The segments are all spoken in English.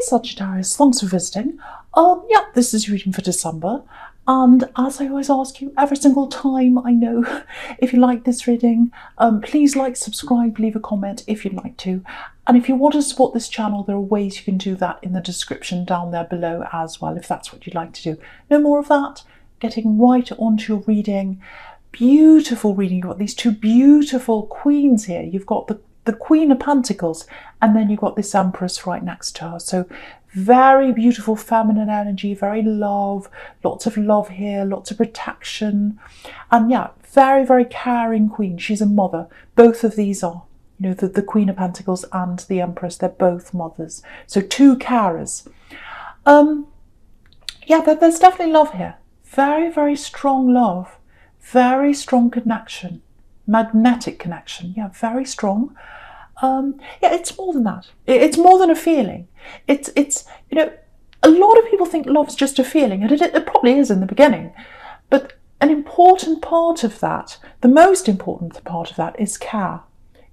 Sagittarius, thanks for visiting. Yeah, this is your reading for December. And as I always ask you every single time, I know, if you like this reading, please like, subscribe, leave a comment if you'd like to. And if you want to support this channel, there are ways you can do that in the description down there below as well, if that's what you'd like to do. No more of that. Getting right onto your reading. Beautiful reading. You've got these two beautiful queens here. You've got the Queen of Pentacles, and then you've got this Empress right next to her. So very beautiful feminine energy, very love, lots of love here, lots of protection. And yeah, very, very caring queen. She's a mother. Both of these are, you know, the Queen of Pentacles and the Empress, they're both mothers. So two carers. Yeah, there's definitely love here. Very, very strong love. Very strong connection. Magnetic connection. Yeah, very strong. Yeah, it's more than that. It's more than a feeling. It's you know, a lot of people think love's just a feeling, and it probably is in the beginning. But an important part of that, the most important part of that, is care.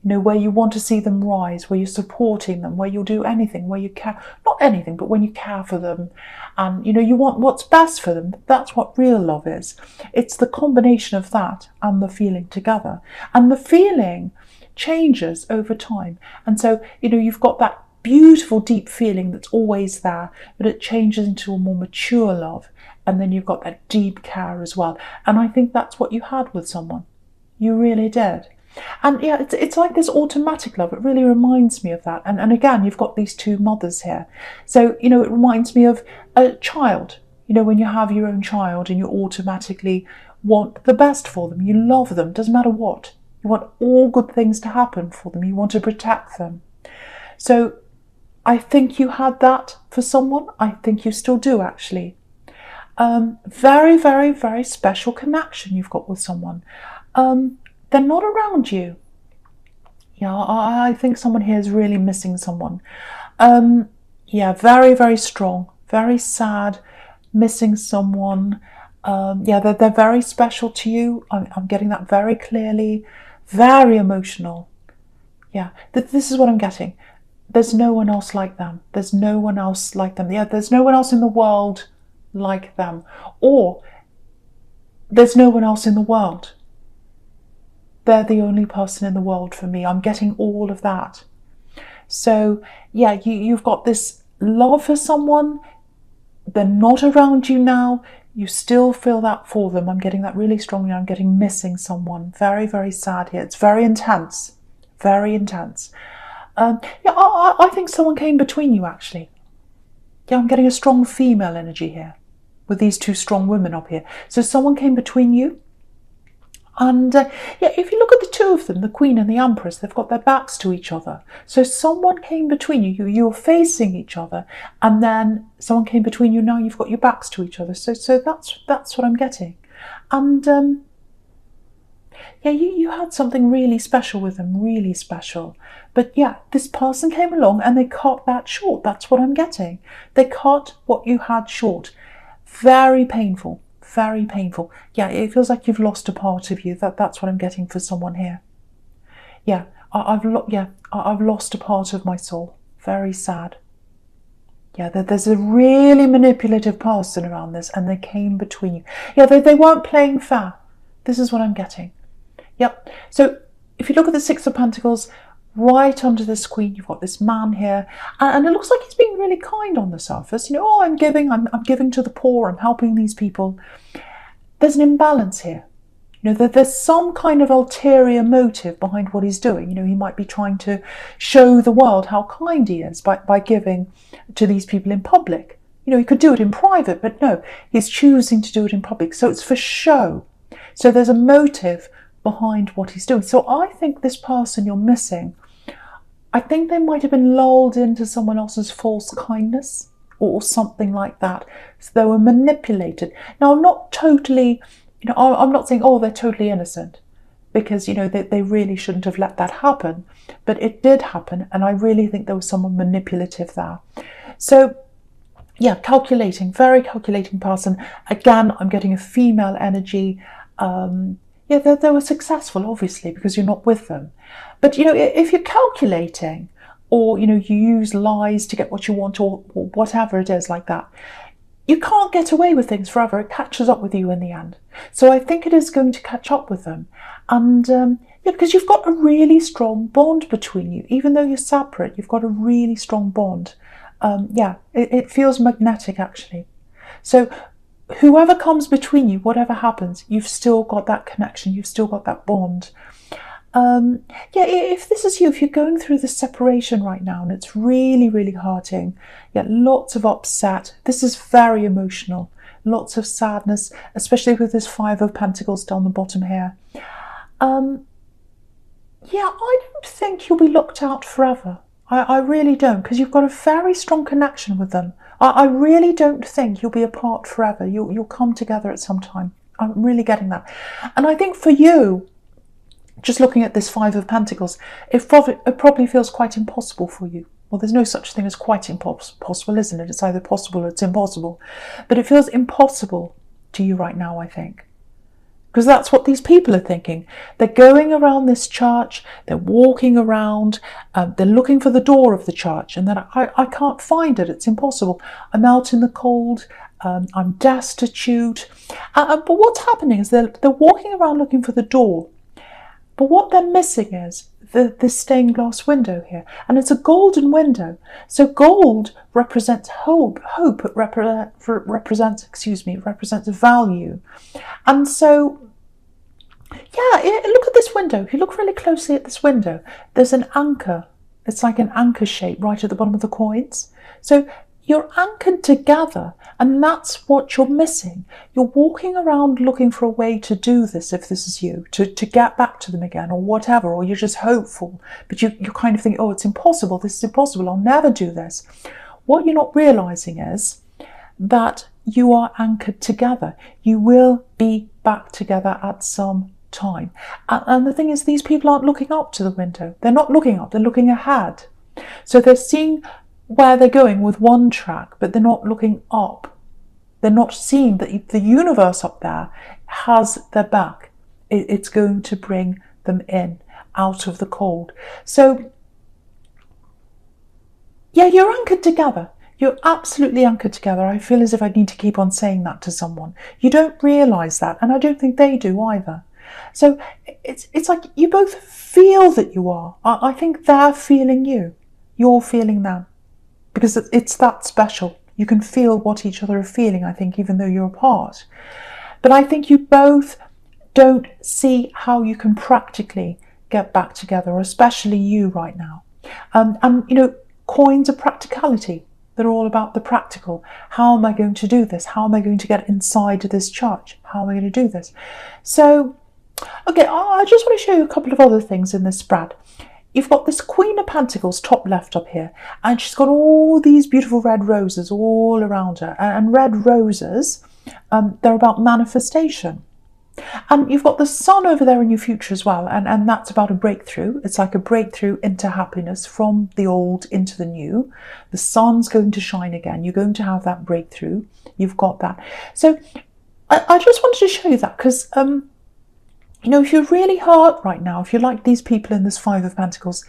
You know, where you want to see them rise, where you're supporting them, where you'll do anything, where you care, not anything, but when you care for them, and you know, you want what's best for them. That's what real love is. It's the combination of that and the feeling together. And the feeling changes over time. And so, you know, you've got that beautiful deep feeling that's always there, but it changes into a more mature love. And then you've got that deep care as well. And I think that's what you had with someone. You really did. And yeah, it's like this automatic love. It really reminds me of that. And again, you've got these two mothers here. So, you know, it reminds me of a child. You know, when you have your own child and you automatically want the best for them. You love them, doesn't matter what. You want all good things to happen for them. You want to protect them. So I think you had that for someone. I think you still do, actually. Very, very, very special connection you've got with someone. They're not around you. Yeah, I think someone here is really missing someone. Yeah, very, very strong, very sad, missing someone. Yeah, they're very special to you. I'm getting that very clearly. Very emotional. Yeah, this is what I'm getting. There's no one else like them. There's no one else like them. Yeah, there's no one else in the world like them. Or there's no one else in the world. They're the only person in the world for me. I'm getting all of that. So yeah, you've got this love for someone. They're not around you now. You still feel that for them. I'm getting that really strongly. I'm getting missing someone. Very, very sad here. It's very intense. Very intense. Yeah, I think someone came between you, actually. Yeah, I'm getting a strong female energy here with these two strong women up here. So someone came between you. And yeah, if you look at the two of them, the Queen and the Empress, they've got their backs to each other. So someone came between you. You were facing each other, and then someone came between you. Now you've got your backs to each other. So that's what I'm getting. And yeah, you had something really special with them, really special. But yeah, this person came along and they cut that short. That's what I'm getting. They cut what you had short. Very painful. Very painful. Yeah, it feels like you've lost a part of you. That's what I'm getting for someone here. Yeah, I've lost a part of my soul. Very sad. Yeah, there's a really manipulative person around this, and they came between you. Yeah, they weren't playing fair. This is what I'm getting. Yep. So if you look at the Six of Pentacles, right under this Queen, you've got this man here, and it looks like he's being really kind on the surface. You know, oh, I'm giving to the poor, I'm helping these people. There's an imbalance here. You know, there's some kind of ulterior motive behind what he's doing. You know, he might be trying to show the world how kind he is by giving to these people in public. You know, he could do it in private, but no, he's choosing to do it in public. So it's for show. So there's a motive behind what he's doing. So I think this person you're missing, I think they might have been lulled into someone else's false kindness or something like that. So they were manipulated. Now, I'm not totally, you know, I'm not saying, oh, they're totally innocent, because, you know, they really shouldn't have let that happen. But it did happen, and I really think there was someone manipulative there. So yeah, calculating, very calculating person. Again, I'm getting a female energy. Yeah, they were successful, obviously, because you're not with them. But, you know, if you're calculating, or, you use lies to get what you want, or whatever it is like that. You can't get away with things forever. It catches up with you in the end. So I think it is going to catch up with them. And yeah, because you've got a really strong bond between you. Even though you're separate, you've got a really strong bond. Yeah, it feels magnetic, actually. So whoever comes between you, whatever happens, you've still got that connection. You've still got that bond. Yeah, if this is you, if you're going through the separation right now and it's really, really hurting, yeah, lots of upset. This is very emotional. Lots of sadness, especially with this Five of Pentacles down the bottom here. Yeah, I don't think you'll be locked out forever. I really don't, because you've got a very strong connection with them. I really don't think you'll be apart forever. You'll come together at some time. I'm really getting that. And I think for you, just looking at this Five of Pentacles, it probably feels quite impossible for you. Well, there's no such thing as quite impossible, isn't it? It's either possible or it's impossible. But it feels impossible to you right now, I think. Because that's what these people are thinking. They're going around this church, they're walking around, they're looking for the door of the church, and then I can't find it, it's impossible. I'm out in the cold, I'm destitute. But what's happening is they're walking around looking for the door. But what they're missing is the stained glass window here. And it's a golden window. So gold represents hope. Hope represents value. And so, yeah, look at this window. If you look really closely at this window, there's an anchor. It's like an anchor shape right at the bottom of the coins. So you're anchored together, and that's what you're missing. You're walking around looking for a way to do this, if this is you, to get back to them again, or whatever, or you're just hopeful, but you're kind of thinking, oh, it's impossible, this is impossible, I'll never do this. What you're not realising is that you are anchored together. You will be back together at some time. And the thing is, these people aren't looking up to the window. They're not looking up, they're looking ahead. So they're seeing where they're going with one track, but they're not looking up. They're not seeing that the universe up there has their back. It's going to bring them in, out of the cold. So, yeah, you're anchored together. You're absolutely anchored together. I feel as if I need to keep on saying that to someone. You don't realise that, and I don't think they do either. So it's like you both feel that you are. I think they're feeling you. You're feeling them. Because it's that special. You can feel what each other are feeling, I think, even though you're apart. But I think you both don't see how you can practically get back together, especially you right now. And coins are practicality. They're all about the practical. How am I going to do this? How am I going to get inside this church? How am I going to do this? So, okay, I just want to show you a couple of other things in this spread. You've got this Queen of Pentacles top left up here, and she's got all these beautiful red roses all around her. And red roses, they're about manifestation. And you've got the sun over there in your future as well, and that's about a breakthrough. It's like a breakthrough into happiness from the old into the new. The sun's going to shine again. You're going to have that breakthrough. You've got that. So I just wanted to show you that because if you're really hurt right now, if you're like these people in this Five of Pentacles,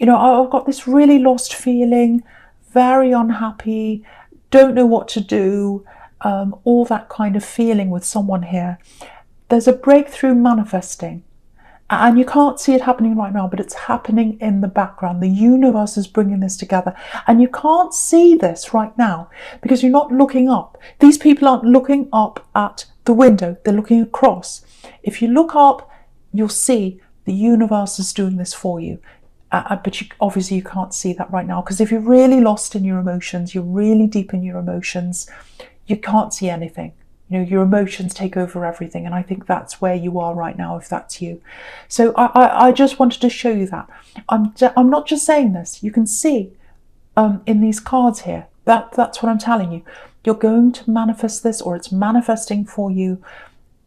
I've got this really lost feeling, very unhappy, don't know what to do, all that kind of feeling with someone here. There's a breakthrough manifesting, and you can't see it happening right now, but it's happening in the background. The universe is bringing this together, and you can't see this right now because you're not looking up. These people aren't looking up at the window, they're looking across. If you look up, you'll see the universe is doing this for you. But obviously you can't see that right now, because if you're really lost in your emotions, you're really deep in your emotions, you can't see anything. Your emotions take over everything, and I think that's where you are right now, if that's you. So I just wanted to show you that. I'm not just saying this. You can see in these cards here, that's what I'm telling you. You're going to manifest this, or it's manifesting for you,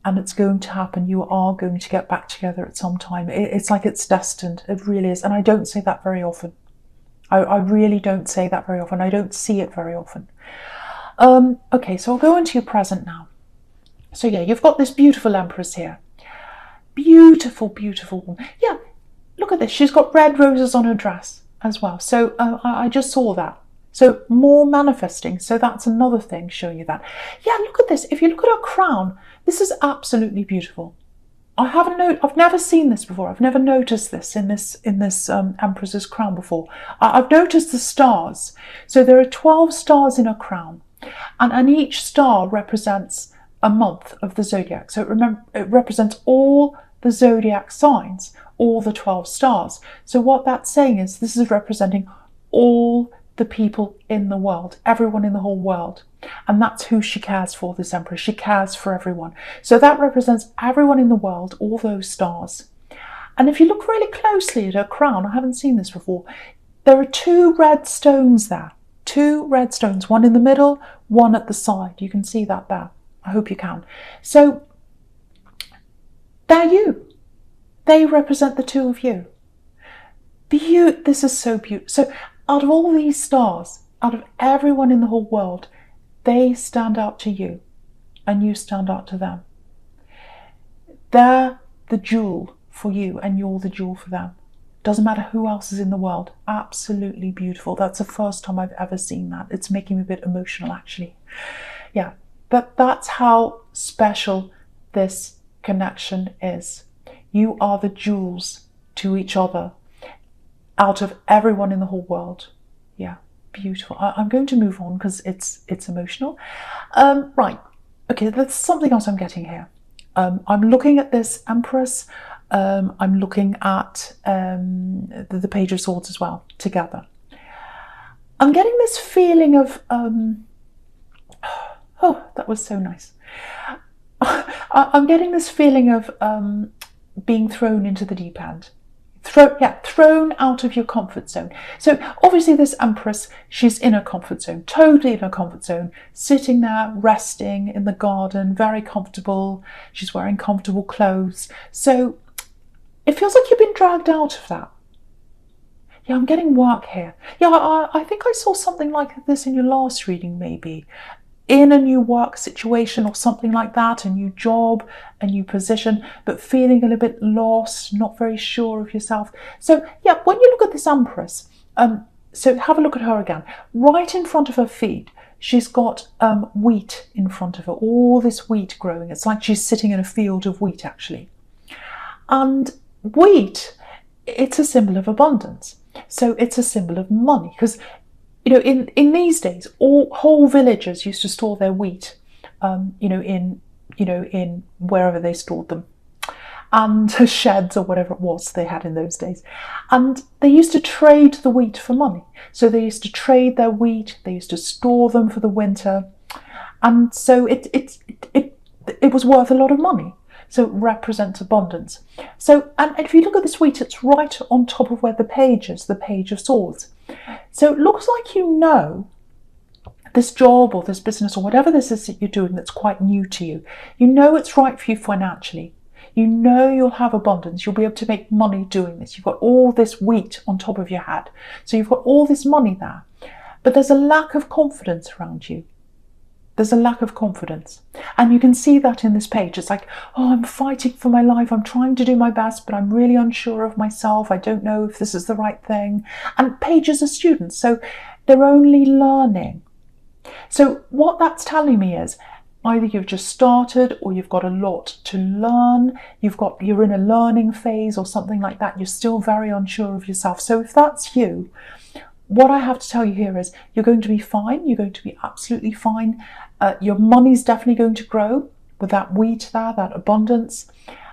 and it's going to happen. You are going to get back together at some time. It's like it's destined. It really is. And I don't say that very often. I really don't say that very often. I don't see it very often. Okay, so I'll go into your present now. So yeah, you've got this beautiful Empress here. Beautiful, beautiful woman. Yeah, look at this. She's got red roses on her dress. as well. So I just saw that. So more manifesting. So that's another thing showing you that. Yeah, look at this. If you look at her crown, this is absolutely beautiful. I've never seen this before. I've never noticed this in this Empress's crown before. I've noticed the stars. So there are 12 stars in her crown, and each star represents a month of the zodiac. So it represents all the zodiac signs, all the 12 stars. So what that's saying is this is representing all the people in the world, everyone in the whole world. And that's who she cares for, this Empress. She cares for everyone. So that represents everyone in the world, all those stars. And if you look really closely at her crown, I haven't seen this before, there are 2 red stones there. 2 red stones, one in the middle, one at the side. You can see that there. I hope you can. So they're you. They represent the 2 of you. This is so beautiful. So out of all these stars, out of everyone in the whole world, they stand out to you and you stand out to them. They're the jewel for you and you're the jewel for them. Doesn't matter who else is in the world. Absolutely beautiful. That's the first time I've ever seen that. It's making me a bit emotional, actually. Yeah, but that's how special this connection is. You are the jewels to each other out of everyone in the whole world. Yeah. Beautiful. I'm going to move on because it's emotional. Right. Okay, there's something else I'm getting here. I'm looking at this Empress. I'm looking at the Page of Swords as well, together. I'm getting this feeling of... oh, that was so nice. I'm getting this feeling of being thrown into the deep end. Thrown out of your comfort zone. So obviously this Empress, she's in her comfort zone, totally in her comfort zone, sitting there, resting in the garden, very comfortable. She's wearing comfortable clothes. So it feels like you've been dragged out of that. Yeah, I'm getting work here. Yeah, I think I saw something like this in your last reading, maybe. In a new work situation or something like that, a new job, a new position, but feeling a little bit lost, not very sure of yourself. So yeah, when you look at this Empress, so have a look at her again. Right in front of her feet, she's got wheat in front of her, all this wheat growing. It's like she's sitting in a field of wheat, actually. And wheat, it's a symbol of abundance. So it's a symbol of money, because you know, in these days, whole villages used to store their wheat, in wherever they stored them, and sheds or whatever it was they had in those days, and they used to trade the wheat for money. So they used to trade their wheat, they used to store them for the winter, and so it was worth a lot of money. So it represents abundance. So, and if you look at this wheat, it's right on top of where the Page is, the Page of Swords. So it looks like you know this job or this business or whatever this is that you're doing that's quite new to you. You know it's right for you financially. You know you'll have abundance. You'll be able to make money doing this. You've got all this wheat on top of your head. So you've got all this money there. But there's a lack of confidence around you. There's a lack of confidence. And you can see that in this page. It's like, oh, I'm fighting for my life. I'm trying to do my best, but I'm really unsure of myself. I don't know if this is the right thing. And pages are students, so they're only learning. So what that's telling me is either you've just started or you've got a lot to learn. You're in a learning phase or something like that. You're still very unsure of yourself. So if that's you, what I have to tell you here is you're going to be fine. You're going to be absolutely fine. Your money's definitely going to grow with that wheat there, that abundance,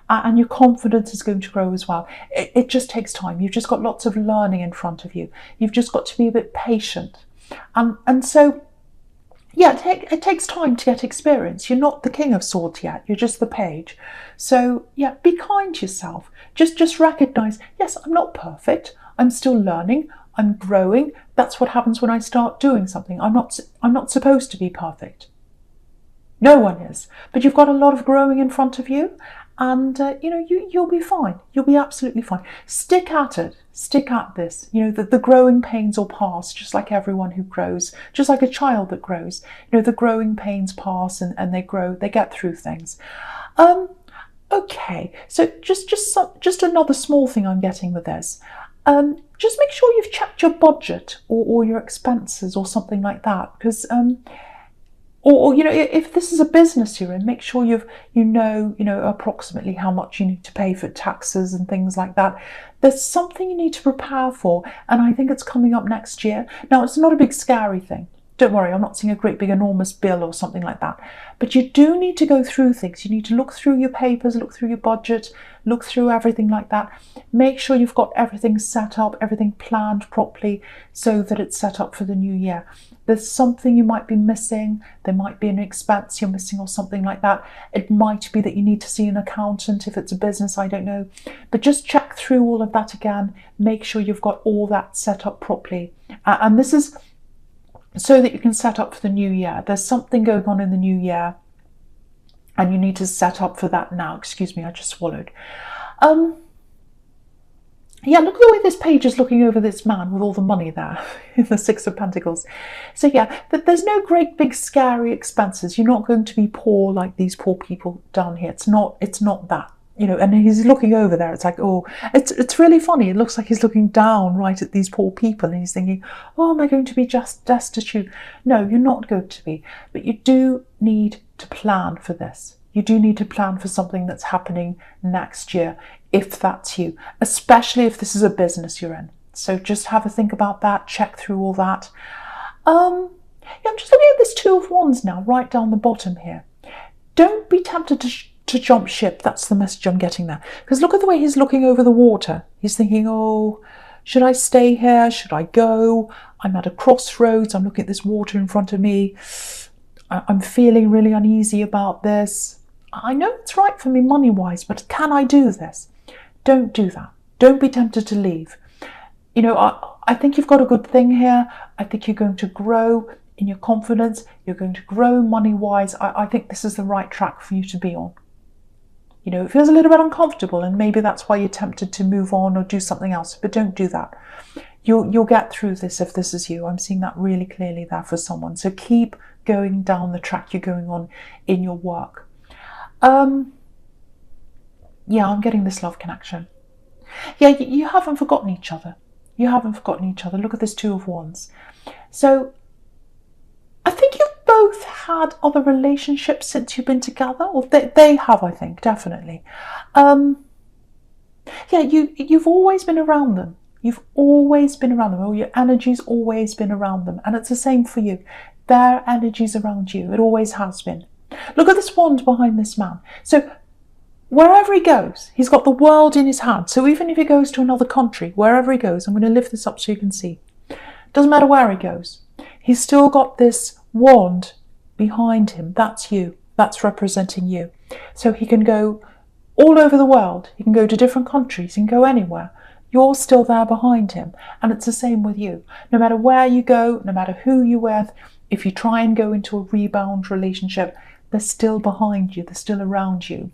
and your confidence is going to grow as well. It just takes time. You've just got lots of learning in front of you. You've just got to be a bit patient. And so, yeah, it takes time to get experience. You're not the King of Swords yet. You're just the Page. So, yeah, be kind to yourself. Just recognise, yes, I'm not perfect. I'm still learning. I'm growing. That's what happens when I start doing something. I'm not supposed to be perfect. No one is. But you've got a lot of growing in front of you, and you'll be fine. You'll be absolutely fine. Stick at it. Stick at this. The growing pains will pass, just like everyone who grows, just like a child that grows. The growing pains pass, and they grow. They get through things. Okay. So just another small thing I'm getting with this. Just make sure you've checked your budget or your expenses or something like that, because or if this is a business you're in, make sure you know approximately how much you need to pay for taxes and things like that. There's something you need to prepare for, and I think it's coming up next year. Now, it's not a big scary thing. Don't worry, I'm not seeing a great big enormous bill or something like that. But you do need to go through things. You need to look through your papers, look through your budget, look through everything like that. Make sure you've got everything set up, everything planned properly so that it's set up for the new year. There's something you might be missing. There might be an expense you're missing or something like that. It might be that you need to see an accountant if it's a business, I don't know. But just check through all of that again. Make sure you've got all that set up properly. And this is so that you can set up for the new year. There's something going on in the new year and you need to set up for that now. Excuse me, I just swallowed. Yeah, look at the way this page is looking over this man with all the money there in the Six of Pentacles. So yeah, there's no great big scary expenses. You're not going to be poor like these poor people down here. It's not that. And he's looking over there. It's like, oh, it's really funny. It looks like he's looking down right at these poor people and he's thinking, oh, am I going to be just destitute? No, you're not going to be. But you do need to plan for this. You do need to plan for something that's happening next year, if that's you, especially if this is a business you're in. So just have a think about that, check through all that. Yeah, I'm just looking at this Two of Wands now, right down the bottom here. Don't be tempted to jump ship. That's the message I'm getting there. Because look at the way he's looking over the water. He's thinking, oh, should I stay here? Should I go? I'm at a crossroads. I'm looking at this water in front of me. I'm feeling really uneasy about this. I know it's right for me money-wise, but can I do this? Don't do that. Don't be tempted to leave. I think you've got a good thing here. I think you're going to grow in your confidence. You're going to grow money-wise. I think this is the right track for you to be on. It feels a little bit uncomfortable and maybe that's why you're tempted to move on or do something else, but don't do that. You'll get through this if this is you. I'm seeing that really clearly there for someone. So keep going down the track you're going on in your work. Yeah, I'm getting this love connection. Yeah, you haven't forgotten each other. You haven't forgotten each other. Look at this Two of Wands. So I think you've both had other relationships since you've been together, or they have, I think, definitely. Yeah, you've always been around them. You've always been around them, or your energy's always been around them. And it's the same for you. Their energy's around you. It always has been. Look at this wand behind this man. So wherever he goes, he's got the world in his hand. So even if he goes to another country, wherever he goes, I'm going to lift this up so you can see. Doesn't matter where he goes. He's still got this wand behind him. That's you. That's representing you. So he can go all over the world. He can go to different countries. He can go anywhere. You're still there behind him. And it's the same with you. No matter where you go, no matter who you're with, if you try and go into a rebound relationship, they're still behind you. They're still around you.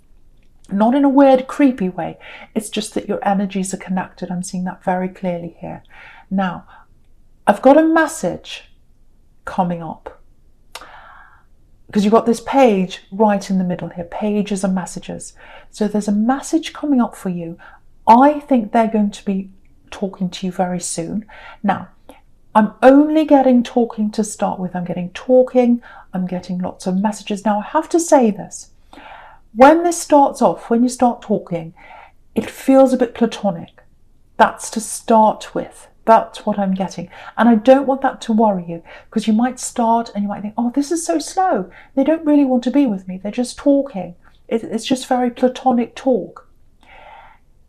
Not in a weird, creepy way. It's just that your energies are connected. I'm seeing that very clearly here. Now, I've got a message coming up. Because you've got this page right in the middle here. Pages and messages. So there's a message coming up for you. I think they're going to be talking to you very soon. Now, I'm only getting talking to start with. I'm getting talking. I'm getting lots of messages. Now, I have to say this. When this starts off, when you start talking, it feels a bit platonic. That's to start with. That's what I'm getting. And I don't want that to worry you, because you might start and you might think, oh, this is so slow. They don't really want to be with me. They're just talking. It's just very platonic talk.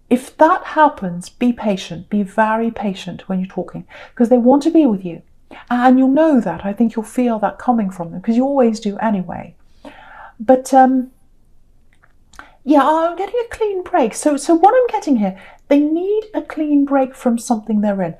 If that happens, be patient. Be very patient when you're talking, because they want to be with you. And you'll know that. I think you'll feel that coming from them, because you always do anyway. But yeah, I'm getting a clean break. So what I'm getting here, they need a clean break from something they're in.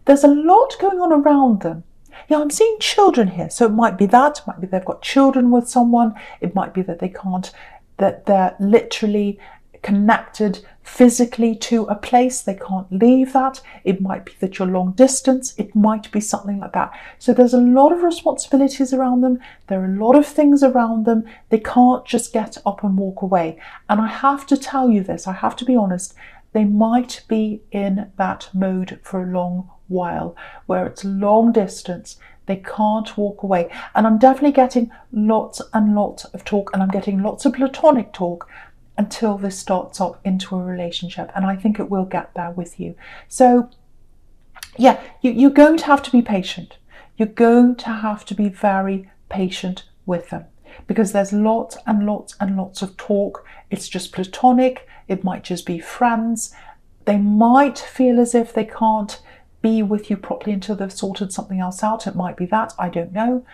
There's a lot going on around them. Yeah, I'm seeing children here. So it might be that. It might be they've got children with someone. It might be that they can't, that they're literally connected physically to a place. They can't leave that. It might be that you're long distance. It might be something like that. So there's a lot of responsibilities around them. There are a lot of things around them. They can't just get up and walk away. And I have to tell you this, I have to be honest, they might be in that mode for a long while, where it's long distance, they can't walk away. And I'm definitely getting lots and lots of talk, and I'm getting lots of platonic talk until this starts up into a relationship. And I think it will get there with you. So yeah, you're going to have to be patient. You're going to have to be very patient with them, because there's lots and lots and lots of talk. It's just platonic. It might just be friends. They might feel as if they can't be with you properly until they've sorted something else out. It might be that, I don't know.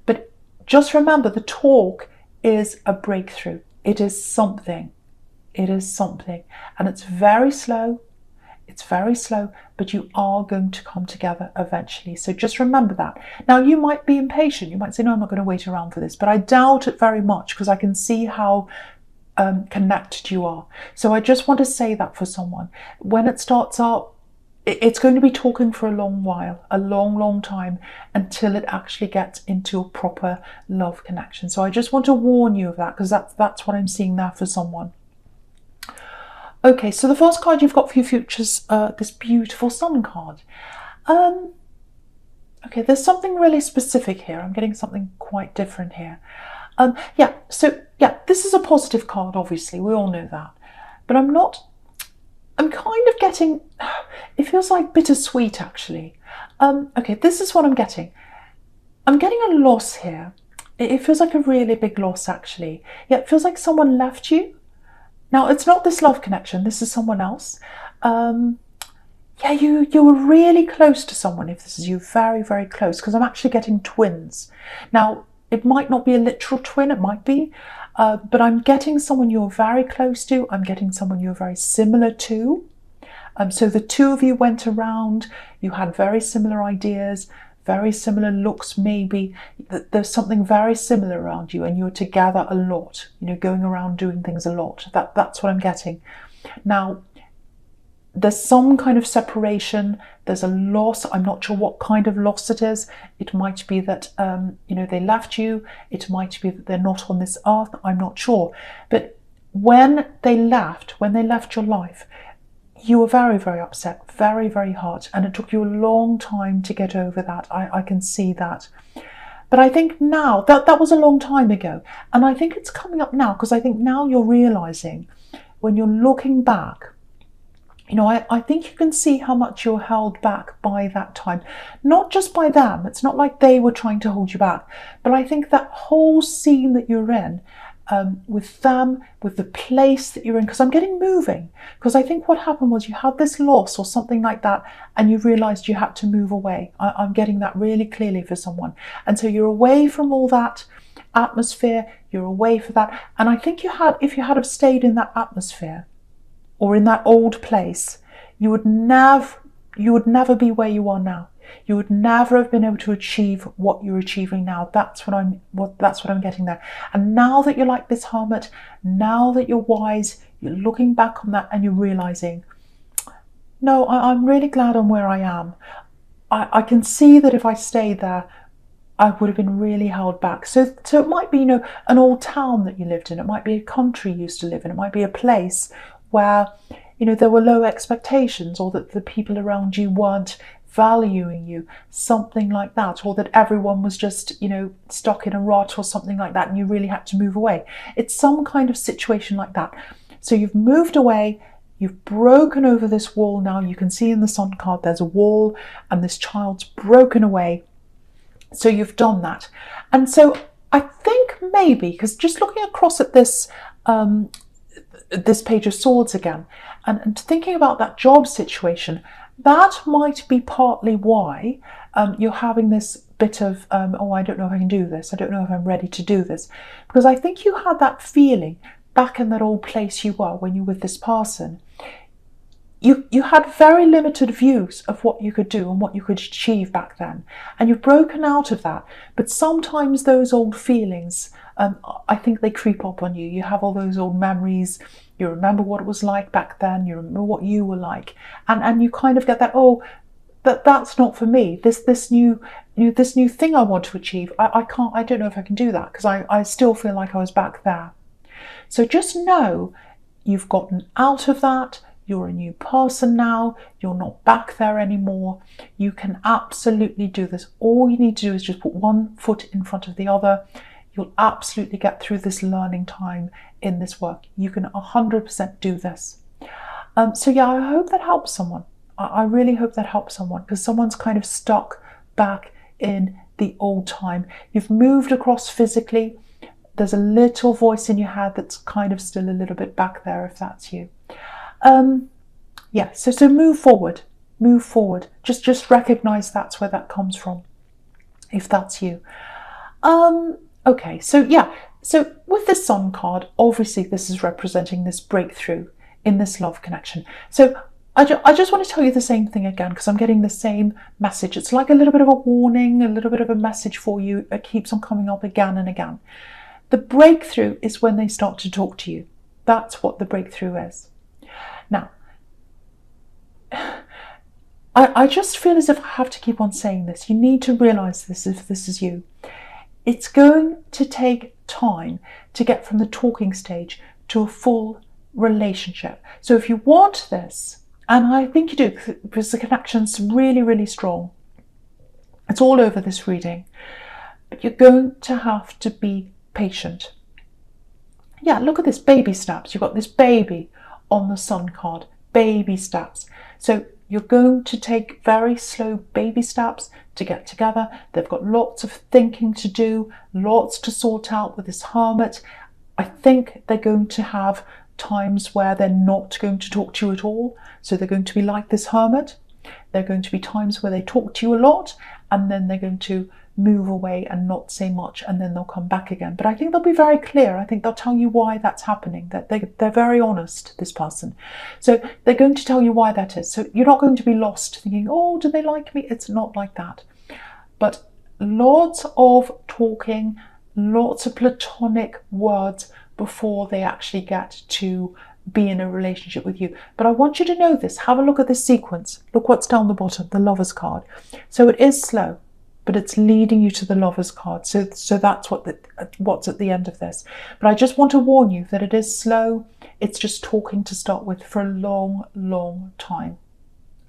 But just remember, the talk is a breakthrough. It is something. It is something. And it's very slow. It's very slow, but you are going to come together eventually. So just remember that. Now, you might be impatient. You might say, no, I'm not going to wait around for this. But I doubt it very much, because I can see how connected you are. So I just want to say that for someone. When it starts up, it's going to be talking for a long while, a long, long time, until it actually gets into a proper love connection. So I just want to warn you of that, because that's what I'm seeing there for someone. Okay, so the first card you've got for your future's this beautiful Sun card. Okay, there's something really specific here. I'm getting something quite different here. This is a positive card, obviously. We all know that. But I'm kind of getting, it feels like bittersweet, actually. Okay, this is what I'm getting. I'm getting a loss here. It feels like a really big loss, actually. Yeah, it feels like someone left you. Now, it's not this love connection. This is someone else. You were really close to someone, if this is you, very, very close, because I'm actually getting twins. Now, it might not be a literal twin, it might be, but I'm getting someone you're very close to. I'm getting someone you're very similar to. So the two of you went around, you had very similar ideas, very similar looks, maybe. There's something very similar around you, and you're together a lot, going around doing things a lot. That's what I'm getting. Now, there's some kind of separation, there's a loss. I'm not sure what kind of loss it is. It might be that, they left you. It might be that they're not on this earth. I'm not sure. But when they left your life, you were very, very upset, very, very hurt, and it took you a long time to get over that. I can see that. But I think now, that was a long time ago, and I think it's coming up now, because I think now you're realising, when you're looking back, I think you can see how much you're held back by that time. Not just by them, it's not like they were trying to hold you back, but I think that whole scene that you're in, with them, with the place that you're in, because I'm getting moving, because I think what happened was you had this loss or something like that, and you realised you had to move away. I'm getting that really clearly for someone. And so you're away from all that atmosphere, you're away for that. And I think if you had have stayed in that atmosphere, or in that old place, you would never be where you are now. You would never have been able to achieve what you're achieving now. That's what I'm getting there. And now that you're like this hermit, now that you're wise, you're looking back on that and you're realizing, no, I'm really glad I'm where I am. I can see that if I stayed there, I would have been really held back. So it might be, an old town that you lived in. It might be a country you used to live in. It might be a place where, there were low expectations, or that the people around you weren't valuing you, something like that, or that everyone was just, stuck in a rut or something like that, and you really had to move away. It's some kind of situation like that. So you've moved away, you've broken over this wall now. You can see in the Sun card there's a wall, and this child's broken away. So you've done that. And so I think maybe, because just looking across at this this Page of Swords again, and thinking about that job situation, that might be partly why you're having this bit of, I don't know if I can do this. I don't know if I'm ready to do this. Because I think you had that feeling back in that old place you were when you were with this person. You had very limited views of what you could do and what you could achieve back then. And you've broken out of that. But sometimes those old feelings, I think they creep up on you. You have all those old memories. You remember what it was like back then. You remember what you were like. And you kind of get that, that's not for me. This new thing I want to achieve, I don't know if I can do that, because I still feel like I was back there. So just know you've gotten out of that. You're a new person now. You're not back there anymore. You can absolutely do this. All you need to do is just put one foot in front of the other. You'll absolutely get through this learning time in this work. You can 100% do this. So yeah, I hope that helps someone. I really hope that helps someone, because someone's kind of stuck back in the old time. You've moved across physically. There's a little voice in your head that's kind of still a little bit back there, if that's you. Yeah, so move forward. Move forward. Just recognize that's where that comes from, if that's you. Okay, so yeah, so with the Sun card, obviously this is representing this breakthrough in this love connection. So I just want to tell you the same thing again, because I'm getting the same message. It's like a little bit of a warning, a little bit of a message for you. It keeps on coming up again and again. The breakthrough is when they start to talk to you. That's what the breakthrough is. Now, I just feel as if I have to keep on saying this. You need to realize this if this is you. It's going to take time to get from the talking stage to a full relationship. So if you want this, and I think you do, because the connection's really, really strong. It's all over this reading. But you're going to have to be patient. Yeah, look at this, baby steps. You've got this baby on the Sun card, baby steps. So you're going to take very slow baby steps to get together. They've got lots of thinking to do, lots to sort out with this hermit. I think they're going to have times where they're not going to talk to you at all. So they're going to be like this hermit. There are going to be times where they talk to you a lot, and then they're going to move away and not say much, and then they'll come back again. But I think they'll be very clear. I think they'll tell you why that's happening, that they're very honest, this person. So they're going to tell you why that is. So you're not going to be lost thinking, oh, do they like me? It's not like that. But lots of talking, lots of platonic words before they actually get to be in a relationship with you. But I want you to know this. Have a look at this sequence. Look what's down the bottom, the Lovers card. So it is slow, but it's leading you to the Lovers card. So that's what's at the end of this. But I just want to warn you that it is slow. It's just talking to start with for a long, long time.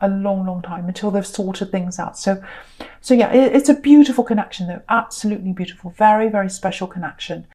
A long, long time, until they've sorted things out. So yeah, it's a beautiful connection though. Absolutely beautiful. Very, very special connection.